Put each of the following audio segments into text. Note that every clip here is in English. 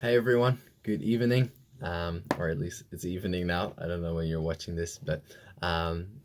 Hey everyone, good evening, or at least it's evening now. I don't know when you're watching this, but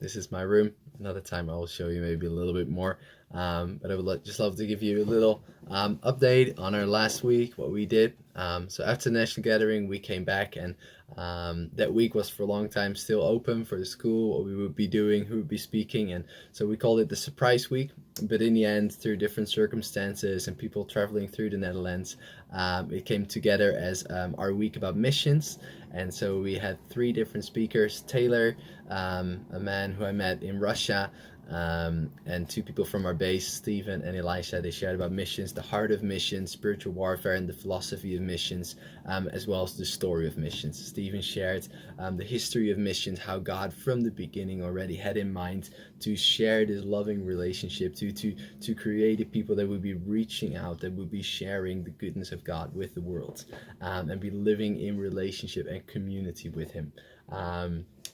this is my room. Another time I will show you maybe a little bit more. But I would just love to give you a little update on our last week, what we did. So after the National Gathering, we came back, and that week was for a long time still open for the school, what we would be doing, who would be speaking, and so we called it the surprise week. But in the end, through different circumstances and people traveling through the Netherlands, it came together as our week about missions. And so we had three different speakers: Taylor, a man who I met in Russia, and two people from our base, Stephen and Elisha. They shared about missions, the heart of missions, spiritual warfare, and the philosophy of missions, as well as the story of missions. Stephen shared the history of missions, how God from the beginning already had in mind to share this loving relationship, to create a people that would be reaching out, that would be sharing the goodness of God with the world, and be living in relationship and community with Him.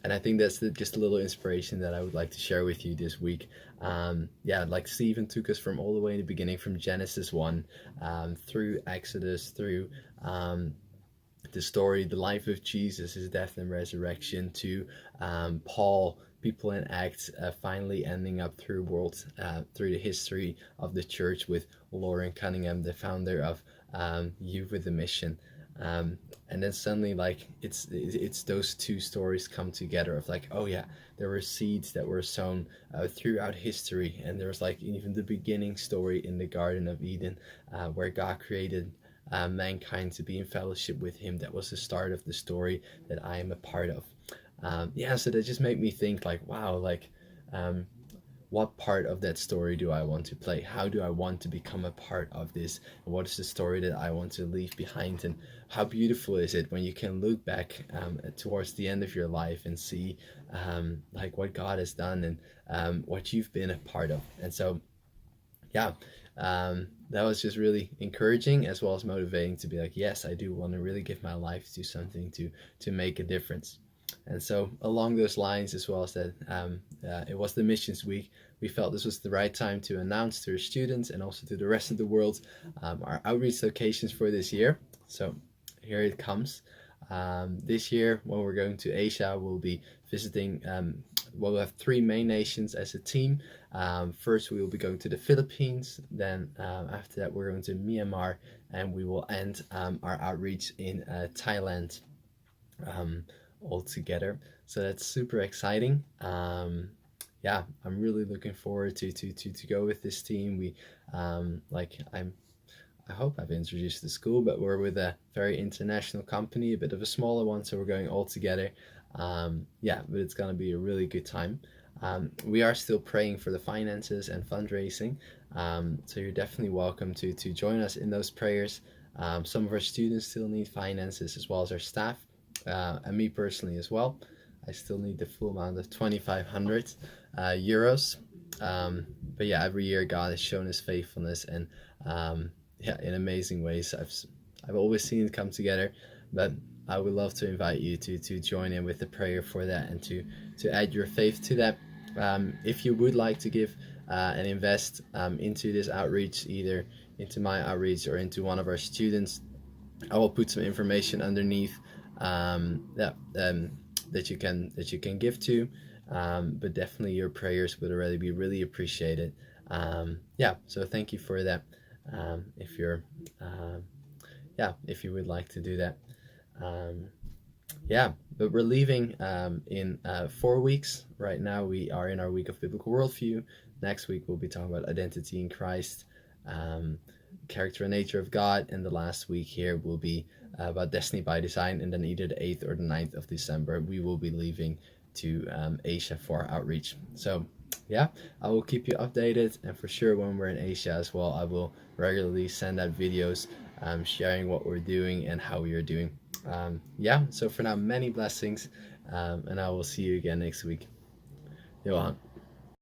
And I think that's just a little inspiration that I would like to share with you this week. Like Stephen took us from all the way in the beginning, from Genesis 1, through Exodus, through the story, the life of Jesus, his death and resurrection, to Paul, people in Acts, finally ending up through the history of the church with Lauren Cunningham, the founder of Youth with a Mission. And then suddenly, like, it's those two stories come together of like, oh yeah, there were seeds that were sown throughout history, and there was like even the beginning story in the Garden of Eden, where God created mankind to be in fellowship with Him. That was the start of the story that I am a part of. So that just made me think, like, wow, like, what part of that story do I want to play? How do I want to become a part of this? And what is the story that I want to leave behind? And how beautiful is it when you can look back towards the end of your life and see like what God has done, and what you've been a part of. And so, yeah, that was just really encouraging as well as motivating to be like, yes, I do want to really give my life to something to make a difference. And so along those lines, as well as that, it was the missions week, we felt this was the right time to announce to our students and also to the rest of the world our outreach locations for this year. So here it comes. This year, when we're going to Asia, we'll be visiting, we'll have three main nations as a team. First, we will be going to the Philippines. Then after that, we're going to Myanmar, and we will end our outreach in Thailand all together. So that's super exciting. I'm really looking forward to go with this team. I hope I've introduced the school, but we're with a very international company, a bit of a smaller one, so we're going all together. But it's gonna be a really good time. We are still praying for the finances and fundraising, so you're definitely welcome to join us in those prayers. Some of our students still need finances, as well as our staff, and me personally as well. I still need the full amount of 2,500 euros. But yeah, every year God has shown His faithfulness, and in amazing ways. I've always seen it come together, but I would love to invite you to join in with the prayer for that, and to add your faith to that. If you would like to give and invest into this outreach, either into my outreach or into one of our students, I will put some information underneath that you can give to. But definitely your prayers would already be really appreciated. So thank you for that. If you're if you would like to do that. But we're leaving in 4 weeks. Right now we are in our week of biblical worldview. Next week we'll be talking about identity in Christ, character and nature of God, and the last week here will be about destiny by design. And then either the 8th or the 9th of December we will be leaving to Asia for our outreach. So I will keep you updated, and for sure when we're in Asia as well, I will regularly send out videos sharing what we're doing and how we are doing. So for now, many blessings, and I will see you again next week. Johan.